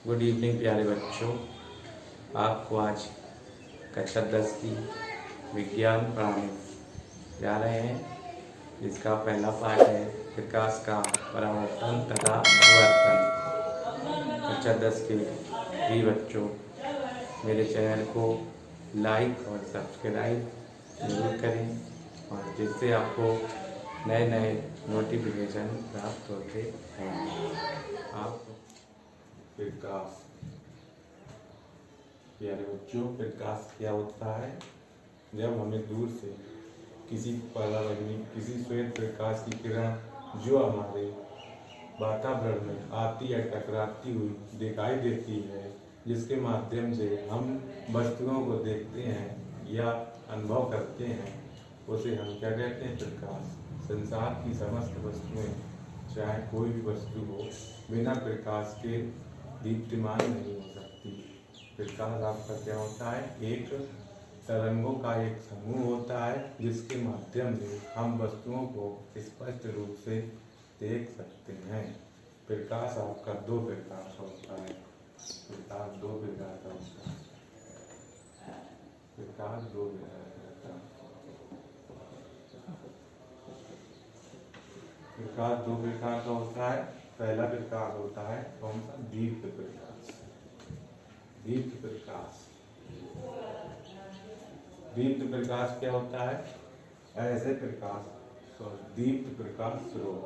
Good evening प्यारे बच्चों। आपको आज कक्षा 10 की विज्ञान पढ़ाने जा रहे हैं। इसका पहला पाठ है प्रकाश का परावर्तन तथा अपवर्तन। कक्षा 10 के भी बच्चों मेरे चैनल को लाइक और सब्सक्राइब जरूर करें, और जिससे आपको नए नए नोटिफिकेशन प्राप्त होते हैं। आप प्रकाश, प्यारे बच्चों, प्रकाश क्या होता है? जब हमें दूर से किसी परावैंगनी, किसी श्वेत प्रकाश की किरण जो हमारे वातावरण में आती या टकराती हुई दिखाई देती है, जिसके माध्यम से हम वस्तुओं को देखते हैं या अनुभव करते हैं, उसे हम क्या कहते हैं? प्रकाश। संसार की समस्त वस्तुएं, चाहे कोई भी वस्तु हो, बिना प्रकाश के दीप्तिमान नहीं हो सकती। प्रकाश आपका क्या होता है? एक तरंगों का एक समूह होता है, जिसके माध्यम से हम वस्तुओं को स्पष्ट रूप से देख सकते हैं। प्रकाश आपका दो प्रकार का होता है। प्रकाश दो प्रकार का होता है। प्रकाश दो प्रकार का होता है। प्रकाश दो प्रकार का होता है। पहला प्रकाश होता है कौन सा? दीप्त प्रकाश। दीप्त प्रकाश, दीप्त प्रकाश क्या होता है? ऐसे प्रकाश, दीप्त प्रकाश स्रोत।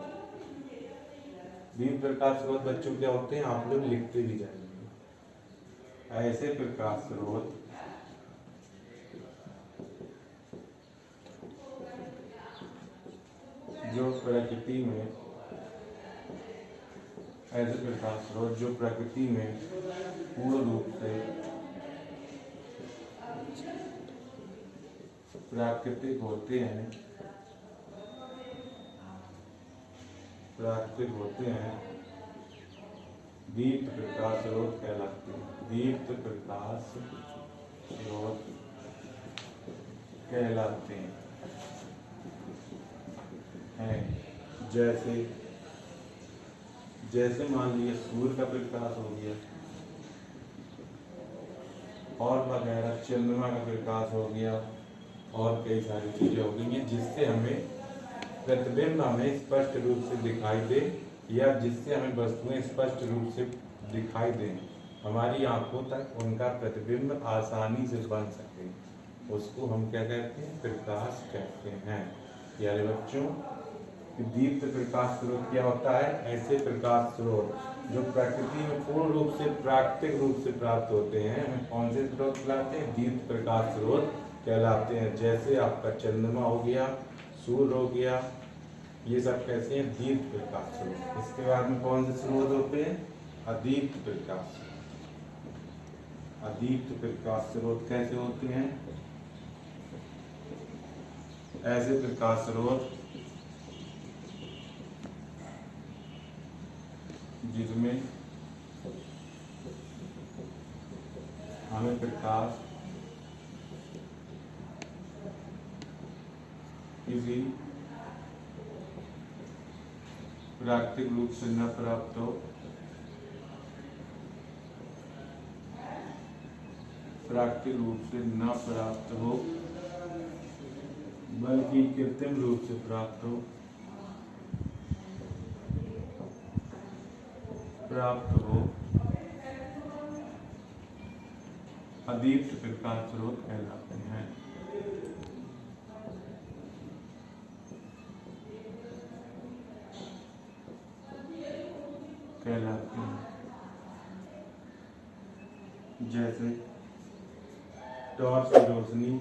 दीप्त प्रकाश स्रोत बच्चों क्या होते हैं? आप लोग लिखते भी जाएंगे। ऐसे प्रकाश स्रोत जो प्रकृति में, ऐसे प्रकाश स्रोत जो प्रकृति में पूर्ण रूप से प्राकृतिक होते हैं, दीप्त प्रकाश स्रोत कहलाते हैं। दीप्त प्रकाश स्रोत कहलाते हैं। जैसे मान लीजिए सूर्य का प्रकाश हो गया, और वगैरह चंद्रमा का प्रकाश हो गया, और कई सारी चीजें हो गई हैं, जिससे हमें प्रतिबिंब हमें स्पष्ट रूप से दिखाई दे, या जिससे हमें वस्तुएं स्पष्ट रूप से दिखाई दें, हमारी आंखों तक उनका प्रतिबिंब आसानी से बन सके, उसको हम क्या कहते हैं? प्रकाश कहते हैं। प्यारे बच्चों, दीप्त प्रकाश स्रोत क्या होता है? ऐसे प्रकाश स्रोत जो प्रकृति में पूर्ण रूप से प्राकृतिक रूप से प्राप्त होते हैं, हमें कौन से स्रोत कहलाते हैं? दीप्त प्रकाश स्रोत कहलाते हैं। जैसे आपका चंद्रमा हो गया, सूर्य हो गया, ये सब कैसे हैं? दीप्त प्रकाश स्रोत। इसके बाद में कौन से स्रोत होते हैं? अदीप्त प्रकाश। अदीप्त प्रकाश स्रोत कैसे होते हैं? ऐसे प्रकाश स्रोत जिसमें हमें प्रकाश किसी प्राकृतिक रूप से न प्राप्त हो, बल्कि कृत्रिम रूप से प्राप्त हो, अदीप्त प्रकाश स्रोत कहलाते हैं। जैसे टॉर्च की रोशनी,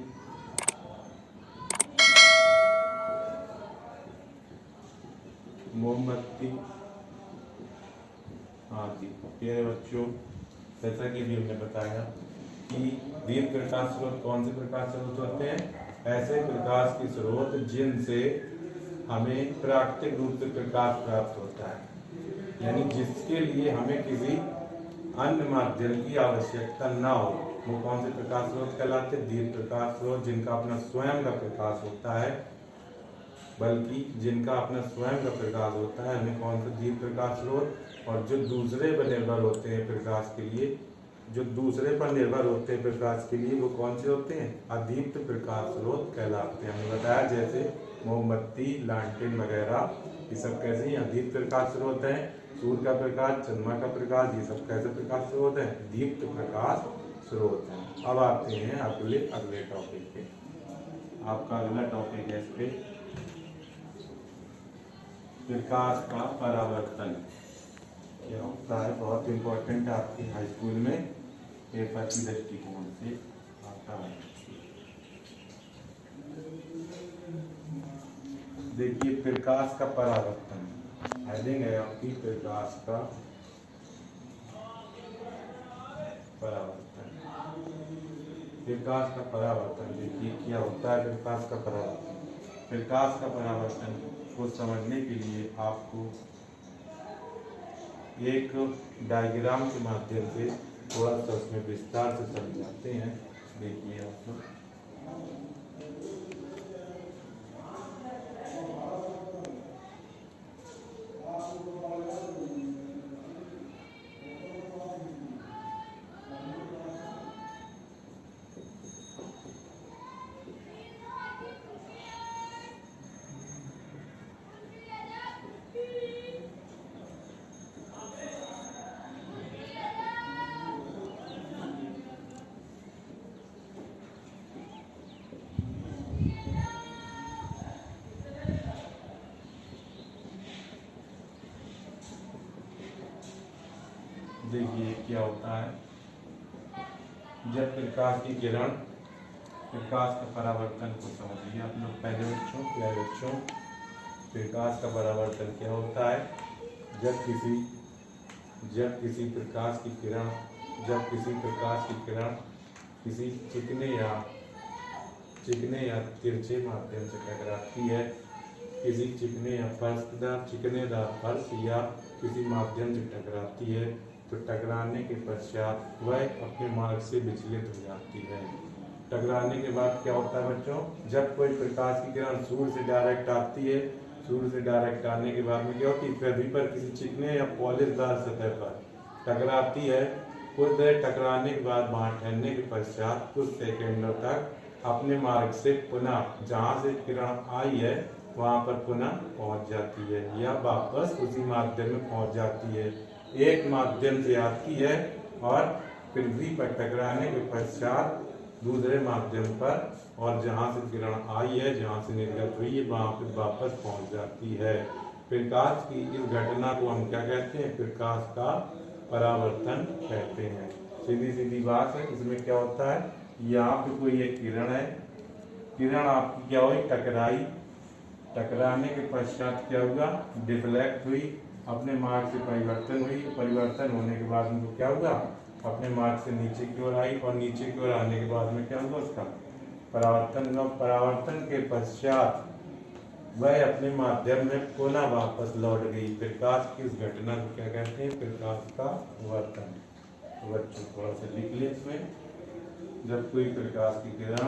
मोमबत्ती आदि। प्यारे बच्चों, जैसा कि भी हमने बताया कि दीप्त प्रकाश स्रोत कौन से प्रकाश स्रोत होते हैं? ऐसे प्रकाश के स्रोत जिनसे हमें प्राकृतिक रूप से प्रकाश प्राप्त होता है, यानी जिसके लिए हमें किसी अन्य माध्यम की आवश्यकता न हो, वो कौन से प्रकाश स्रोत कहलाते हैं? दीप्त प्रकाश स्रोत जिनका अपना स्वयं का प्रकाश होता है, बल्कि जिनका अपना स्वयं का प्रकाश होता है, हमें कौन सा दीप्त प्रकाश स्रोत, और जो दूसरे पर निर्भर होते हैं प्रकाश के लिए, जो दूसरे पर निर्भर होते हैं प्रकाश के लिए, वो कौन से होते हैं? अदीप्त प्रकाश स्रोत कहलाते हैं। हमने बताया जैसे मोमबत्ती, लालटेन वगैरह, ये सब कैसे हैं? अदीप्त प्रकाश स्रोत हैं। सूर्य का प्रकाश, चंद्रमा का प्रकाश, ये सब कैसे प्रकाश स्रोत हैं? दीप्त प्रकाश स्रोत हैं। अब आते हैं अगले टॉपिक पे। आपका अगला टॉपिक है इस पे प्रकाश का परावर्तन क्या होता है। बहुत इंपॉर्टेंट है आपकी हाई स्कूल में पेपर की दृष्टिकोण से आता है। देखिए प्रकाश का परावर्तन, हेडिंग है आपकी प्रकाश का परावर्तन। प्रकाश का परावर्तन देखिए क्या होता है। प्रकाश का परावर्तन, प्रकाश का परावर्तन को समझने के लिए आपको एक डायग्राम के माध्यम से थोड़ा सा उसमें विस्तार से समझाते हैं। देखिए आप लोग, देखिए क्या होता है। जब प्रकाश की किरण, प्रकाश का परावर्तन को समझिए आप लोग पहले बच्चों। क्या बच्चों, प्रकाश का परावर्तन क्या होता है? जब किसी प्रकाश की किरण, किसी चिकने या तिरछे माध्यम से टकराती है, किसी चिकनेदार फर्श या किसी माध्यम से टकराती है, तो टकराने के पश्चात वह अपने मार्ग से विचलित हो जाती है। टकराने के बाद क्या होता है बच्चों? जब कोई प्रकाश की किरण सूर्य से डायरेक्ट आती है, सूर्य से डायरेक्ट आने के बाद में क्या होती है? पृथ्वी पर किसी चिकने या पॉलिशदार सतह पर टकराती है। कुछ देर टकराने के बाद वहां ठहरने के पश्चात कुछ सेकेंडों तक अपने मार्ग से पुनः जहां से किरण आई है वहां पर पुनः पहुंच जाती है, या वापस उसी माध्यम में पहुंच जाती है। एक माध्यम से आती है और पृथ्वी पर टकराने के पश्चात दूसरे माध्यम पर, और जहां से किरण आई है, जहां से निर्गत हुई है, वहां पर वापस पहुंच जाती है। प्रकाश की इस घटना को हम क्या कहते हैं? प्रकाश का परावर्तन कहते हैं। सीधी सीधी बात है। इसमें क्या होता है? यहाँ पे कोई एक किरण है, किरण आपकी क्या हुई? टकराई। टकराने के पश्चात क्या हुआ? डिफ्लेक्ट हुई, अपने मार्ग से परिवर्तन हुई। परिवर्तन होने के बाद में क्या हुआ? अपने मार्ग से नीचे की ओर आई, और नीचे की ओर आने के बाद में क्या हुआ? उसका परावर्तन हुआ। परावर्तन के पश्चात वह अपने माध्यम में पुनः वापस लौट गई। प्रकाश की इस घटना को क्या कहते हैं? प्रकाश का वर्तन। तो बच्चों थोड़ा सा लिख ले इसमें। जब कोई प्रकाश की किरण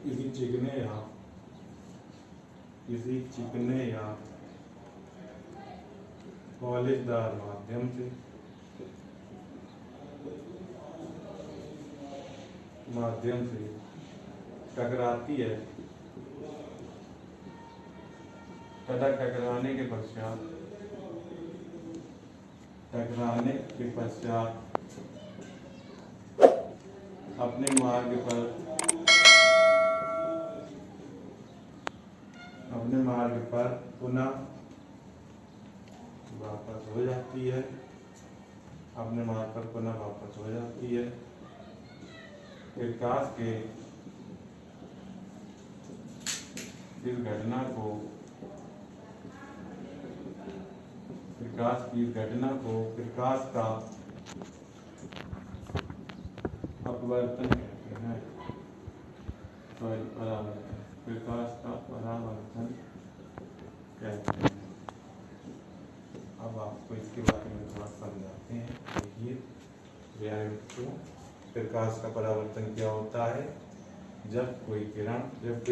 किसी चिकने या पॉलिशदार माध्यम से टकराती है, टकराने के पश्चात अपने मार्ग पर पुनः वापस हो जाती है। अपने मार्ग पर पुनः वापस हो जाती है। प्रकाश के इस घटना को प्रकाश का अपवर्तन कहते हैं। परावर्तन, प्रकाश का परावर्तन कहते हैं। अब आपको इसके बारे में थोड़ा समझाते हैं। देखिए प्यारे बच्चों, प्रकाश का परावर्तन क्या होता है? जब कोई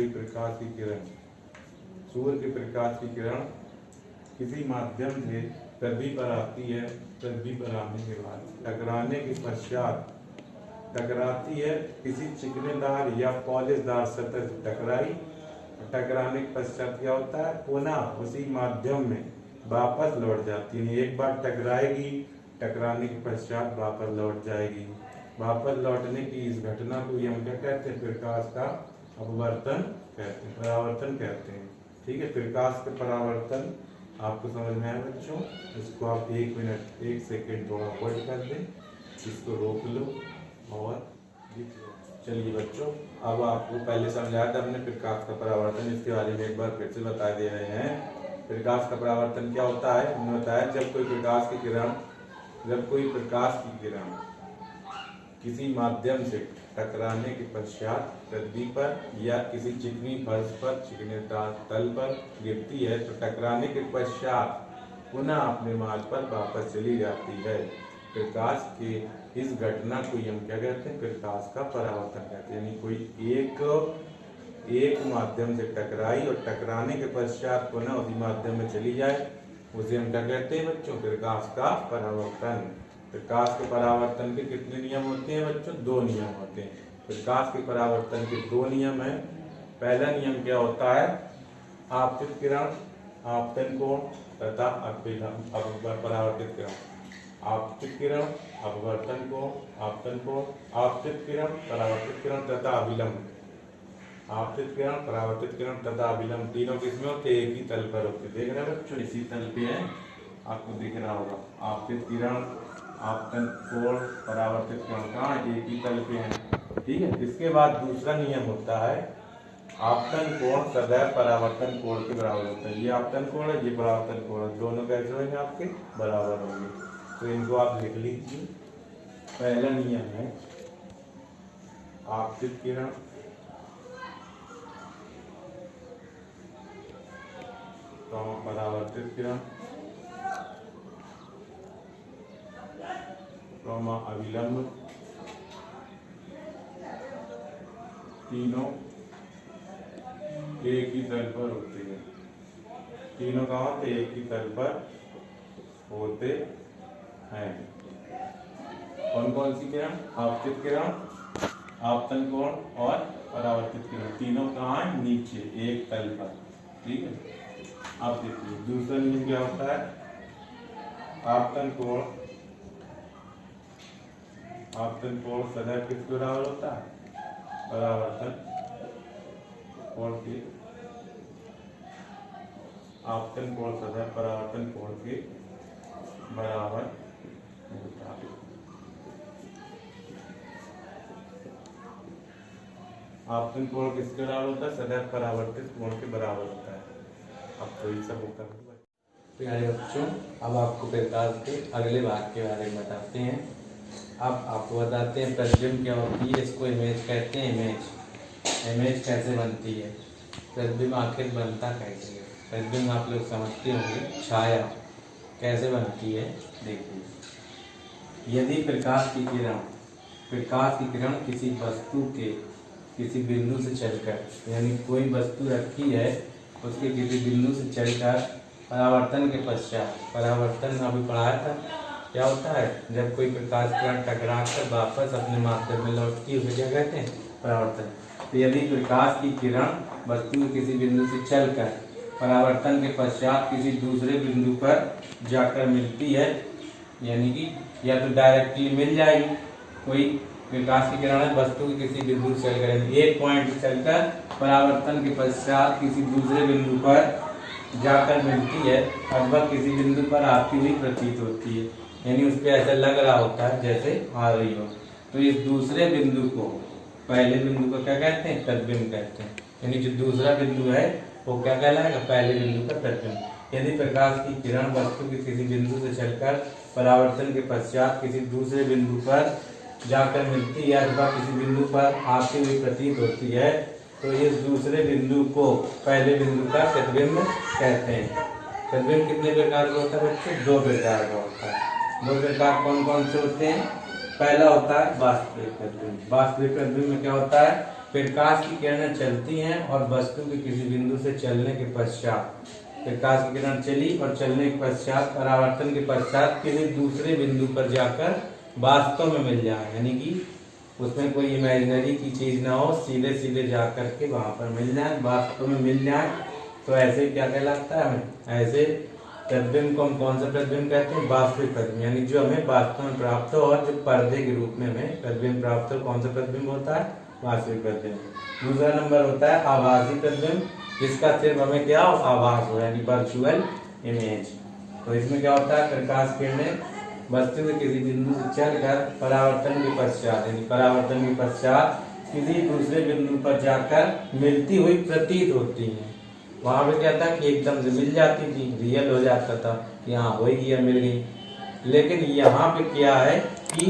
प्रकाश की किरण, सूर्य के प्रकाश की किरण किसी माध्यम से पृथ्वी पर आती है, पृथ्वी पर आने के बाद टकराने के पश्चात टकराती है किसी चिकनेदार या पॉलिशदार सतह से टकराने के पश्चात क्या होता है, पुनः उसी माध्यम में वापस लौट जाती है। एक बार टकराएगी, टकराने के पश्चात वापस लौट जाएगी। वापस लौटने की इस घटना को हम क्या कहते हैं, प्रकाश का अपवर्तन कहते हैं, परावर्तन कहते हैं। ठीक है, प्रकाश का परावर्तन आपको समझ में आया बच्चों? इसको आप 1 मिनट 1 सेकेंड थोड़ा होल्ड कर दें, इसको रोक लो और लिख लो। चलिए बच्चों, अब आपको पहले समझाया था हमने प्रकाश का परावर्तन, इसके बारे में एक बार फिर से बता दे रहे हैं। प्रकाश का परावर्तन क्या होता है? हमने बताया जब कोई प्रकाश की किरण किसी माध्यम से टकराने के पश्चात पृथ्वी पर या किसी चिकनी फर्श पर, चिकने तल पर गिरती है तो टकराने के पश्चात पुनः अपने मार्ग पर वापस चली जाती है। प्रकाश के इस घटना को हम क्या कहते हैं, प्रकाश का परावर्तन कहते हैं। यानी कोई एक माध्यम से टकराई और टकराने के पश्चात पुनः उसी माध्यम में चली जाए, उसे हम क्या कहते हैं बच्चों, प्रकाश का परावर्तन। प्रकाश के परावर्तन के कितने नियम होते हैं बच्चों? 2 नियम होते हैं। प्रकाश के परावर्तन के 2 नियम हैं। पहला नियम क्या होता है, आपतित किरण, आपतन कोण तथा परावर्तित किरण। आपतित किरण, अपवर्तन कोण, आपतन कोण, आपतित किरण, परावर्तित किरण तथा अभिलंब। आपतित किरण, परावर्तित किरण तथा अभिलंब तीनों किसमें होते? एक ही तल पर होते। देख रहे हैं बच्चों, इसी तल पे है, आपको दिख रहा होगा। आपतित किरण, आपतन कोण, परावर्तित किरण कहाँ? एक ही तल पे है। ठीक है, इसके बाद दूसरा नियम होता है, आपतन कोण सदैव परावर्तन कोण के बराबर होता है। ये आपतन कोण है, ये परावर्तन कोण है, दोनों कैसे होंगे? आपके बराबर होंगे। तो इनको आप लिख लीजिए। पहला नियम है आपतित किरण, परावर्तित किरण, अभिलंब, तीनों एक ही तल पर होते हैं। तीनों कहाँ होते? एक ही तल पर होते हैं। कौन कौन सी किरण? आपतित किरण, आपतन कोण और परावर्तित किरण, तीनों कहाँ है? नीचे एक तल पर। ठीक है, आप देखिए दूसरा नियम क्या होता है, आपतन कोण सदैव किसके बराबर होता है? परावर्तन कोण के। आपतन कोण सदैव परावर्तन कोण के बराबर होता है। आपतन कोण किसके बराबर होता है? सदैव परावर्तित कोण के बराबर होता है। अब तो ये सब होता है। प्यारे बच्चों, अब आपको प्रकाश के अगले भाग के बारे में बताते हैं। अब आपको बताते हैं प्रतिबिंब क्या होती है, इसको इमेज कहते हैं। इमेज कैसे बनती है, प्रतिबिंब आखिर बनता कैसे है? प्रतिबिंब आप लोग समझते होंगे, छाया कैसे बनती है। देखिए, यदि प्रकाश की किरण किसी वस्तु के किसी बिंदु से चलकर, यानी कोई वस्तु रखी है, उसके किसी बिंदु से चलकर परावर्तन के पश्चात, परावर्तन अभी पढ़ाया था, क्या होता है? जब कोई प्रकाश किरण टकरा कर वापस अपने माध्यम में लौटती है, उसे क्या कहते हैं? परावर्तन। तो यदि प्रकाश की किरण वस्तु के किसी बिंदु से चलकर परावर्तन के पश्चात किसी दूसरे बिंदु पर जाकर मिलती है, यानी कि या तो डायरेक्टली मिल जाएगी, कोई प्रकाश की किरण वस्तु के किसी बिंदु से चलकर, एक पॉइंट से चलकर परावर्तन के पश्चात किसी दूसरे बिंदु पर जाकर मिलती है, लगभग किसी बिंदु पर आती हुई प्रतीत होती है, यानी उस पर ऐसा लग रहा होता है जैसे आ रही हो। तो इस दूसरे बिंदु को, पहले बिंदु को क्या कहते हैं? प्रतिबिंब कहते हैं। यानी जो दूसरा बिंदु है वो क्या कहलाएगा? पहले बिंदु का प्रतिबिंब। यदि प्रकाश की किरण वस्तु के किसी बिंदु से चलकर परावर्तन के पश्चात किसी दूसरे बिंदु पर जाकर मिलती है अथवा किसी बिंदु पर आती हुई प्रतीत होती है, तो इस दूसरे बिंदु को पहले बिंदु का प्रतिबिंब कहते हैं। प्रतिबिंब कितने प्रकार का होता है बच्चों? 2 प्रकार का होता है। 2 प्रकार कौन कौन से होते हैं? पहला होता है वास्तविक प्रतिबिंब। वास्तविक प्रतिबिंब में क्या होता है? प्रकाश की किरणें चलती हैं और वस्तु के किसी बिंदु से चलने के पश्चात, प्रकाश की किरण चली और चलने के पश्चात परावर्तन के पश्चात किसी दूसरे बिंदु पर जाकर वास्तव में मिल जाए, यानी कि उसमें कोई इमेजिनरी की चीज ना हो, सीधे सीधे जा करके वहां पर मिल जाए, वास्तव में मिल जाए, तो ऐसे क्या कहलाता है? हमें ऐसे प्रतिबिंब को हम कौन सा प्रतिबिंब कहते हैं? वास्तविक प्रतिबिंब, यानी जो हमें वास्तव में प्राप्त हो और जो पर्दे के रूप में हमें प्रतिबिंब प्राप्त हो, कौन सा प्रतिबिंब होता है? वास्तविक प्रतिबिंब। दूसरा नंबर होता है आभासी प्रतिबिंब, जिसका सिर्फ हमें क्या हो? आभास हो, यानी वर्चुअल इमेज। तो इसमें क्या होता है? प्रकाश किरणें वस्तु के किसी बिंदु से चलकर परावर्तन के पश्चात, यानी परावर्तन के पश्चात किसी दूसरे बिंदु पर जाकर मिलती हुई प्रतीत होती हैं। वहां पे क्या था कि एकदम से मिल जाती थी, रियल हो जाता था कि हाँ हो गई, मिल गई। लेकिन यहाँ पे क्या है कि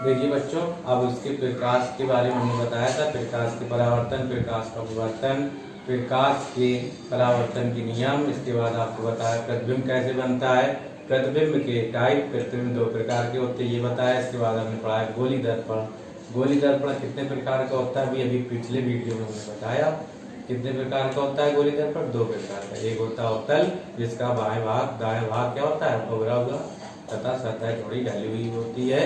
देखिए बच्चों, अब उसके प्रकाश के बारे में हमने बताया था, प्रकाश के परावर्तन, प्रकाश का विवर्तन, प्रकाश के परावर्तन के नियम। इसके बाद आपको बताया प्रतिबिंब कैसे बनता है, प्रतिबिंब के टाइप, प्रतिबिंब दो प्रकार के होते हैं ये बताया। इसके बाद हमने पढ़ा है गोली दर्पण। गोली दर्पण कितने प्रकार का होता है? अभी पिछले वीडियो में हमने बताया। कितने प्रकार का होता है गोली दर्पण? दो प्रकार का। एक होता है अवतल, जिसका बाएं भाग दाएं भाग क्या होता है? उभरा हुआ तथा सतह थोड़ी ढली हुई होती है,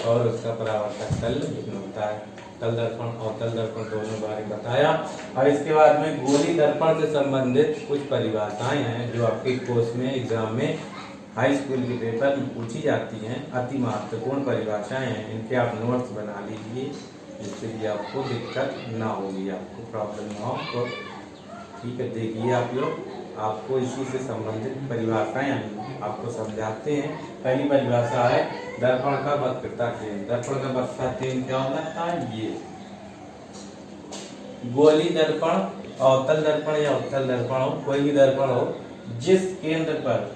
और उसका परावर्तक तल निम्न होता है। तल दर्पण और तल दर्पण दोनों बारे में बताया। और इसके बाद में गोली दर्पण से संबंधित कुछ परिभाषाएं हैं जो आपके कोर्स में, एग्जाम में, हाई स्कूल के पेपर में पूछी जाती हैं। अति महत्वपूर्ण परिभाषाएं हैं, इनके आप नोट्स बना लीजिए, जिससे कि आपको दिक्कत ना होगी, आपको प्रॉब्लम ना हो। तो ठीक है, देखिए आप लोग, आपको इसी से संबंधित परिभाषाएं आपको समझाते हैं। पहली परिभाषा है दर्पण का वक्रता केंद्र। दर्पण का वक्रता केंद्र क्या होता है? ये गोली दर्पण, अवतल दर्पण या उत्तल दर्पण हो, कोई भी दर्पण हो, जिस केंद्र पर,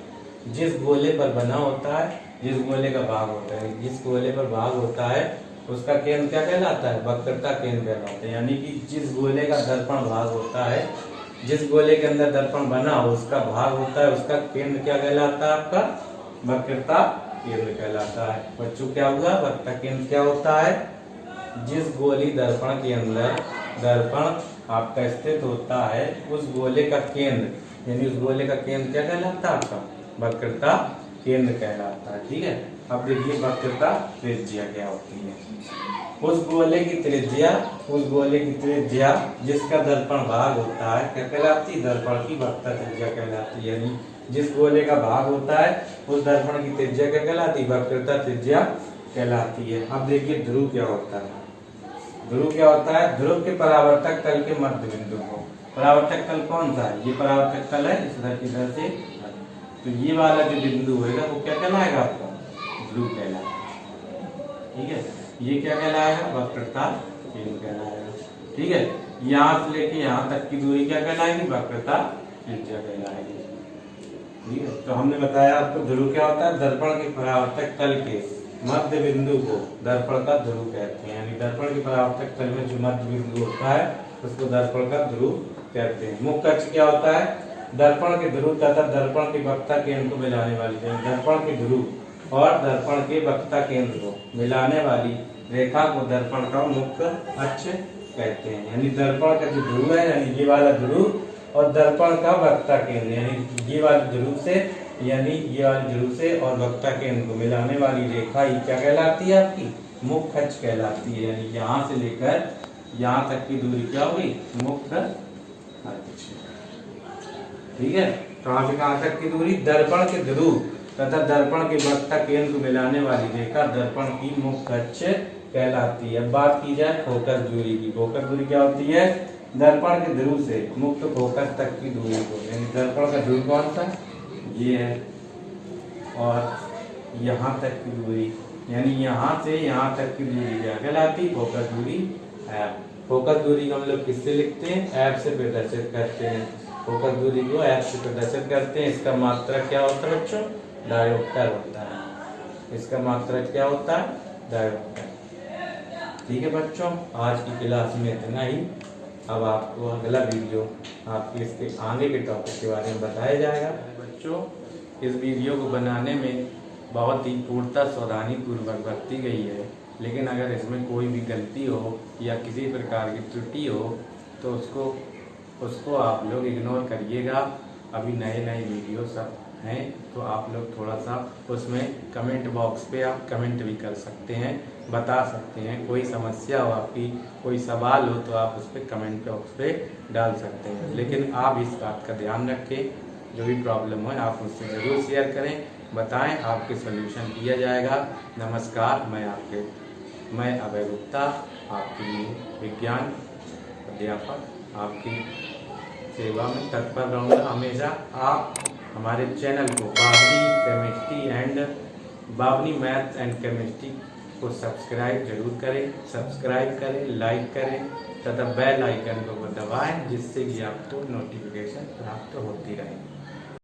जिस गोले पर बना होता है, जिस गोले का भाग होता है, जिस गोले पर भाग होता है, उसका केंद्र क्या कहलाता है? वक्रता केंद्र कहलाता है। यानी कि जिस गोले का दर्पण भाग होता है, जिस गोले के अंदर दर्पण बना हो, उसका भाग होता है, उसका केंद्र क्या कहलाता है? आपका वक्रता केंद्र कहलाता है। बच्चों क्या हुआ? वक्रता केंद्र क्या होता है? जिस गोली दर्पण के अंदर दर्पण आपका स्थित होता है, उस गोले का केंद्र, यानी उस गोले का केंद्र क्या कहलाता है? आपका वक्रता केंद्र कहलाता है। ठीक है, अब देखिए वक्रता त्रिज्या क्या होती है। उस गोले की त्रिज्या, उस गोले की त्रिज्या जिसका दर्पण भाग होता है क्या कहलाती है? दर्पण की वक्रता त्रिज्या कहलाती है। यानी जिस गोले का भाग होता है, उस दर्पण की त्रिज्या क्या कहलाती है? वक्रता त्रिज्या कहलाती है। अब देखिए ध्रुव क्या होता है। ध्रुव क्या होता है? ध्रुव के परावर्तक तल के मध्य बिंदु को, परावर्तक तल कौन सा है? ये परावर्तक तल है, इधर से, तो ये वाला जो बिंदु होगा वो क्या कहलाएगा? आपका ध्रुव कहलाएगा। ठीक है, ये क्या कहलाएगा? वक्रता केंद्र कहलाएगा। ठीक है, यहाँ से लेके यहाँ तक की दूरी क्या कहलाएगी? वक्रता त्रिज्या कहलाएगी। ठीक है, तो हमने बताया आपको ध्रुव क्या होता है? दर्पण के परावर्तक तल के मध्य बिंदु को दर्पण का ध्रुव कहते हैं। यानी दर्पण के परावर्तक तल में जो मध्य बिंदु होता है, उसको दर्पण का ध्रुव कहते हैं। मुख्य अक्ष क्या होता है? दर्पण के ध्रुव तथा दर्पण के वक्रता केंद्र को मिलाने वाली, दर्पण के ध्रुव और दर्पण के वक्रता केंद्र को मिलाने वाली रेखा को दर्पण का मुख्य अक्ष कहते हैं। यानी दर्पण का जो ध्रुव है, यानी ये वाला ध्रुव, और दर्पण का वक्रता केंद्र, यानी ये वाले ध्रुव से, यानी ये वाले ध्रुव से और वक्रता केंद्र को मिलाने वाली रेखा ही क्या कहलाती है? आपकी मुख्य अक्ष कहलाती है। यानी यहाँ से लेकर यहाँ तक की दूरी क्या होगी? मुख्य अक्ष। ठीक है, कहाँ से कहाँ तक की दूरी? दर्पण के ध्रुव तथा दर्पण के वक्रता केंद्र को मिलाने वाली रेखा दर्पण की मुख्य अक्ष कहलाती है। अब बात की जाए फोकस दूरी की। फोकस दूरी क्या होती है? दर्पण के ध्रुव से मुख्य फोकस तक की दूरी को, यानी दर्पण का ध्रुव कौन सा? ये है, और यहाँ तक की दूरी, यानी यहाँ से यहाँ तक की दूरी क्या कहलाती? फोकस दूरी एफ। फोकस दूरी को हम लोग किससे लिखते हैं? एफ से प्रदर्शित करते हैं। फोकस दूरी को एफ से प्रदर्शित करते हैं। इसका मात्रक क्या होता है बच्चों? डायोप्टर होता है। इसका मात्रक क्या होता है? डायोप्टर। ठीक है बच्चों, आज की क्लास में इतना ही। अब आपको अगला वीडियो आपके इसके आगे के टॉपिक के बारे में बताया जाएगा। बच्चों, इस वीडियो को बनाने में बहुत ही पूर्णतः सावधानी पूर्वक बरती गई है। लेकिन अगर इसमें कोई भी गलती हो या किसी प्रकार की त्रुटि हो तो उसको आप लोग इग्नोर करिएगा। अभी नए नए वीडियो सब हैं तो आप लोग थोड़ा सा उसमें कमेंट बॉक्स पे आप कमेंट भी कर सकते हैं, बता सकते हैं। कोई समस्या हो आपकी, कोई सवाल हो तो आप उस पर कमेंट बॉक्स पे डाल सकते हैं। लेकिन आप इस बात का ध्यान रखें, जो भी प्रॉब्लम हो आप मुझसे ज़रूर शेयर करें, बताएं, आपके सॉल्यूशन किया जाएगा। नमस्कार, मैं अभय गुप्ता, आपके लिए विज्ञान अध्यापक, आपकी सेवा में तत्पर रहूँगा हमेशा। आप हमारे चैनल को बावनी मैथ्स एंड केमिस्ट्री को सब्सक्राइब जरूर करें, लाइक करें तथा बेल आइकन को दबाएं, जिससे कि आपको नोटिफिकेशन प्राप्त होती रहे।